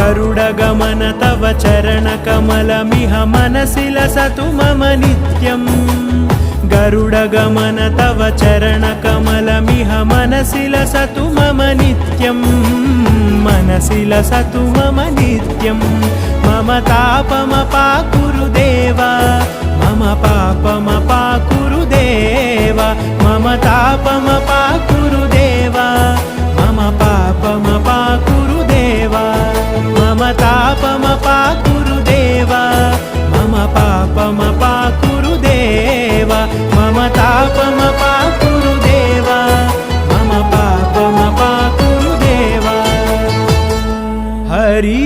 गरुडगमन तव चरणकमलमिह मनसि लसतु मम नित्यम् गरुडगमन तव चरणकमलमिह मनसि लसतु मम नित्यम् मनसि लसतु मम नित्यम् मम तापमपाकुरु देव मम पापमपाकुरु देव मम तापमपाकुरु देव मम पापमपाकुरु देव मम तापमपाकुरु देव मम पापमपाकुरु देव मम तापमपाकुरु देव मम पापमपाकुरु देव हरि